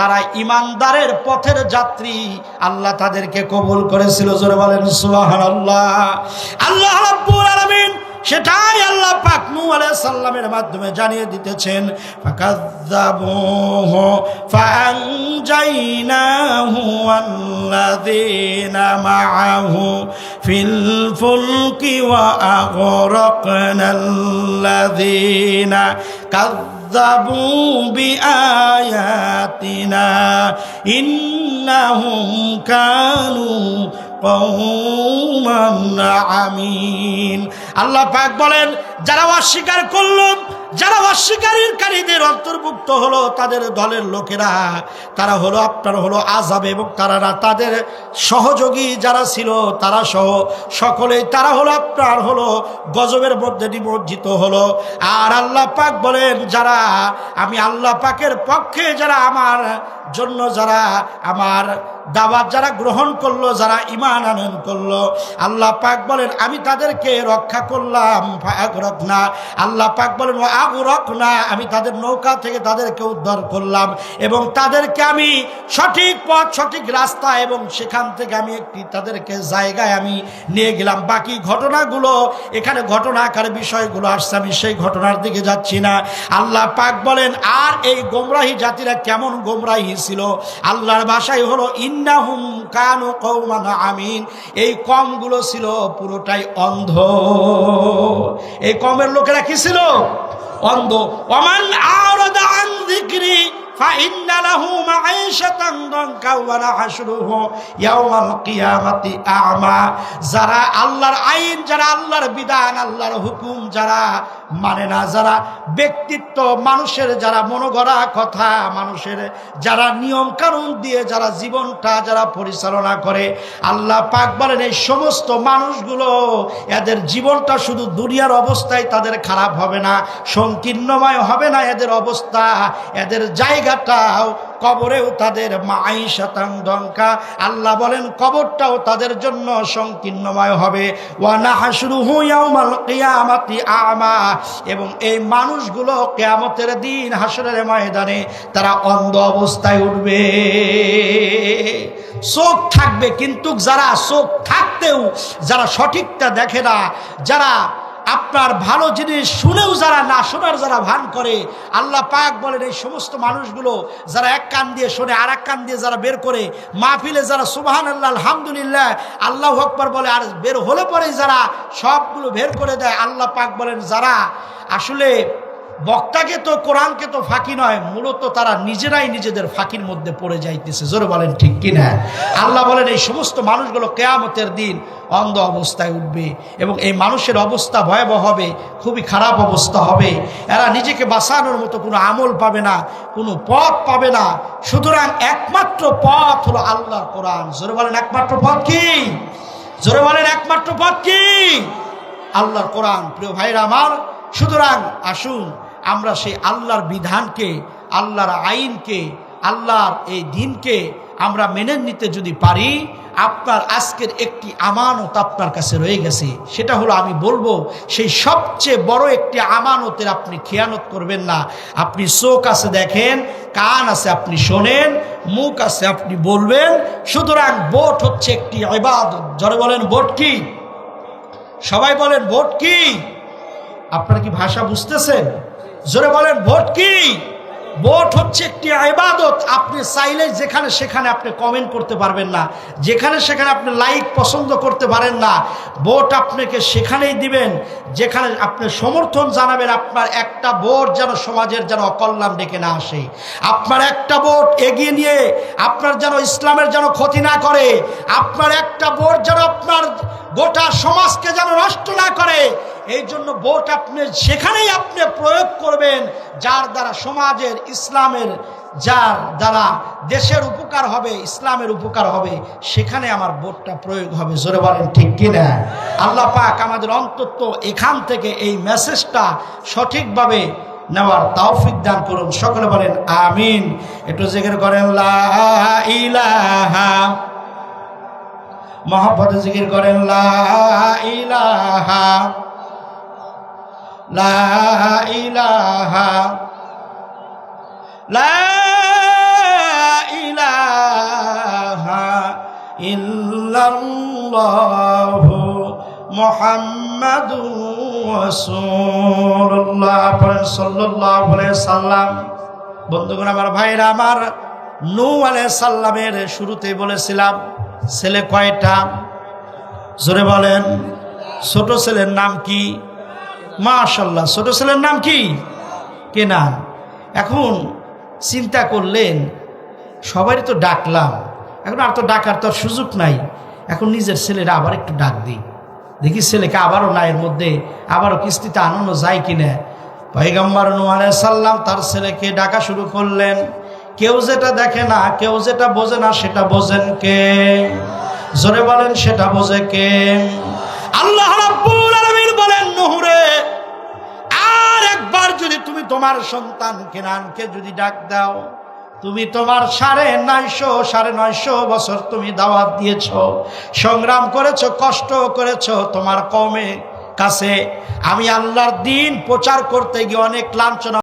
তারা ঈমানদারের পথের যাত্রী, আল্লাহ তাদেরকে কবুল করেছিল। জোরে বলেন সুবহানাল্লাহ। আল্লাহ রাব্বুল আলামিন সেটাই আল্লাহ পাক নূহ আলাইহিস সালামের মাধ্যমে জানিয়ে দিতেছেন, ফাকাযযাবুহু ফাআনজাইনাহু ওয়াল্লাযীনা মাআহু ফিল ফুলকি ওয়া আগরাকনাল্লাযীনা কাযযাবু বিআয়াতিনা ইন্নাহুম কানু কওমান আমিন। আল্লাহ পাক বলেন, যারা অস্বীকার করলো, যারা অস্বীকারীদের অন্তর্ভুক্ত হলো, তাদের দলের লোকেরা, তারা হলো আপনার হলো আযাব, এবং তারা তাদের সহযোগী যারা ছিল তারা সহ সকলেই তারা হলো আপনার হলো গজবের মধ্যে নিমজ্জিত হলো। আর আল্লাহ পাক বলেন, যারা আমি আল্লাহ পাকের পক্ষে, যারা আমার জন্য, যারা আমার দাওয়াত যারা গ্রহণ করলো, যারা ঈমান আনয়ন করলো, আল্লাহ পাক বলেন আমি তাদেরকে রক্ষা করলাম। ফাআগরাকনা, আল্লাহ পাক বলেন ওয়া আগরাকনা, আমি তাদের নৌকা থেকে তাদেরকে উদ্ধার করলাম এবং তাদেরকে আমি সঠিক পথ, সঠিক রাস্তা, এবং সেখান থেকে আমি একটি তাদেরকে জায়গায় আমি নিয়ে গেলাম। বাকি ঘটনাগুলো এখানে ঘটনা আকারে বিষয়গুলো আসছে, আমি সেই ঘটনার দিকে যাচ্ছি না। আল্লাহ পাক বলেন, আর এই গোমরাহী জাতিরা কেমন গোমরাহী ছিল, আল্লাহর ভাষায় হলো ইন্নাহুম কানু কওমান আমিন। এই কমগুলো ছিল পুরোটাই অন্ধ। এই কমের লোকেরা কি ছিল? অন্ধ। ওয়ামান আরাদা আন যিকরি ফাইন্না লাহু মাঈশাতান দানকা ওয়া নাহশুরুহু ইয়াওমাল কিয়ামাতি আ'মা। যারা আল্লাহর আইন, যারা আল্লাহর বিধান, আল্লাহর হুকুম যারা মানে না, যারা ব্যক্তিত্ব, মানুষের যারা মনোগড়া কথা, মানুষের যারা নিয়ম কানুন দিয়ে যারা জীবনটা যারা পরিচালনা করে, আল্লাহ পাক বলেন এই সমস্ত মানুষগুলো, এদের জীবনটা শুধু দুনিয়ার অবস্থায় তাদের খারাপ হবে না, সংকীর্ণময় হবে না এদের অবস্থা, এদের জায়গাটাও কবরেও তাদের মাঈশাতান দনকা, আল্লাহ বলেন কবরটাও তাদের জন্য সংকীর্ণময় হবে। ওয়া নাহশুরুহু ইয়াওমাল কিয়ামাতি আ'মা, এবং এই মানুষগুলো কিয়ামতের দিন হাসরের ময়দানে তারা অন্ধ অবস্থায় উঠবে। চোখ থাকবে, কিন্তু যারা চোখ থাকতেও যারা সঠিকটা দেখে না, যারা আপনার ভালো জিনিস শুনেও যারা না শোনার যারা ভান করে, আল্লাহ পাক বলেন এই সমস্ত মানুষগুলো যারা এক কান দিয়ে শোনে আর এক কান দিয়ে যারা বের করে, মাহফিলে যারা সুবহানাল্লাহ আলহামদুলিল্লাহ আল্লাহু আকবার বলে, আর বের হলে পরে যারা সবগুলো বের করে দেয়, আল্লাহ পাক বলেন যারা আসলে বক্তাকে তো কোরআনকে তো ফাঁকি নয়, মূলত তারা নিজেরাই নিজেদের ফাঁকির মধ্যে পড়ে যাইতেছে। জোরে বলেন ঠিক কিনা? আল্লাহ বলেন এই সমস্ত মানুষগুলো কিয়ামতের দিন অন্ধ অবস্থায় উঠবে এবং এই মানুষের অবস্থা ভয়াবহ হবে, খুবই খারাপ অবস্থা হবে। এরা নিজেকে বাঁচানোর মতো কোনো আমল পাবে না, কোনো পথ পাবে না। সুতরাং একমাত্র পথ হলো আল্লাহর কোরআন। জোরে বলেন একমাত্র পথ কি? জোরে বলেন একমাত্র পথ কি? আল্লাহর কোরআন। প্রিয় ভাইরা আমার, সুতরাং আসুন আমরা সেই আল্লাহর বিধানকে, আল্লাহর আইনকে, আল্লাহর এই দিনকে আমরা মেনে নিতে যদি পারি, আপনার আজকের একটি আমানত আপনার কাছে রয়ে গেছে, সেটা হলো আমি বলবো সেই সবচেয়ে বড় একটি আমানতের আপনি খেয়ানত করবেন না। আপনি চোখ আছে দেখেন, কান আছে আপনি শোনেন, মুখ আছে আপনি বলবেন। সুতরাং ভোট হচ্ছে একটি ইবাদত। যারা বলেন ভোট কি? সবাই বলেন ভোট কি? আপনারা কি ভাষা বুঝতেছেন? জোরে বলেন ভোট কি? ভোট হচ্ছে একটি ইবাদত। আপনি চাইলে যেখানে সেখানে আপনি কমেন্ট করতে পারবেন না, যেখানে সেখানে আপনি লাইক পছন্দ করতে পারেন না। ভোট আপনাকে সেখানেই দিবেন যেখানে আপনি সমর্থন জানাবেন। আপনার একটা ভোট যেন সমাজের যেন অকল্যাণ ডেকে না আসে, আপনার একটা ভোট এগিয়ে নিয়ে আপনার যেন ইসলামের যেন ক্ষতি না করে, আপনার একটা ভোট যেন আপনার গোটা সমাজকে যেন নষ্ট না করে। এই জন্য ভোট আপনি সেখানেই আপনি প্রয়োগ করবেন যার দ্বারা সমাজের, ইসলামের, যার দ্বারা দেশের উপকার হবে, ইসলামের উপকার হবে, সেখানে আমার ভোটটা প্রয়োগ হবে। জোরে বলেন ঠিক কিনা? আল্লাহ পাক আমাদের অন্তত এখান থেকে এই মেসেজটা সঠিকভাবে নেওয়ার তৌফিক দান করুন। সকলে বলেন আমিন। একটু জিকির করেন লা ইলাহা, মহব্বতে জিকির করেন লা ইলাহা, লা ইলাহা, লা ইল্লাল্লাহু মুহাম্মাদুর রাসূলুল্লাহ সাল্লাল্লাহু আলাইহি সাল্লাম। বন্ধুগণ আমার, ভাইরা আমার, নূহ আলাইহিস সালামের শুরুতেই বলেছিলাম ছেলে কয়টা? জোরে বলেন। ছোট ছেলের নাম কি? মাশাআল্লাহ, ছোট ছেলের নাম কি? কেনান। এখন চিন্তা করলেন সবারই তো ডাকলাম, এখন আর তো ডাকার তো সুযোগ নাই, এখন নিজের ছেলেরা আবার একটু ডাক দিই, দেখি ছেলেকে আবারও না এর মধ্যে আবারও কিস্তিতে আনানো যায় কিনা। পয়গম্বর নূহ আলাইহিস সালাম তার ছেলেকে ডাকা শুরু করলেন। কেউ যেটা দেখে না, কেউ যেটা বোঝে না, সেটা বোঝেন কে? জোরে বলেন, সেটা বোঝে কে? আল্লাহ রাব্বুল আলামিন বলেন, নূহ রে, আর একবার যদি তুমি তোমার সন্তান কেনানকে যদি ডাক দাও, তুমি তোমার 950 বছর তুমি দাওয়াত দিয়েছ, সংগ্রাম করেছো, কষ্ট করেছো, তোমার কওমের কাছে আমি আল্লাহর দ্বীন প্রচার করতে গিয়ে অনেক লাঞ্ছনা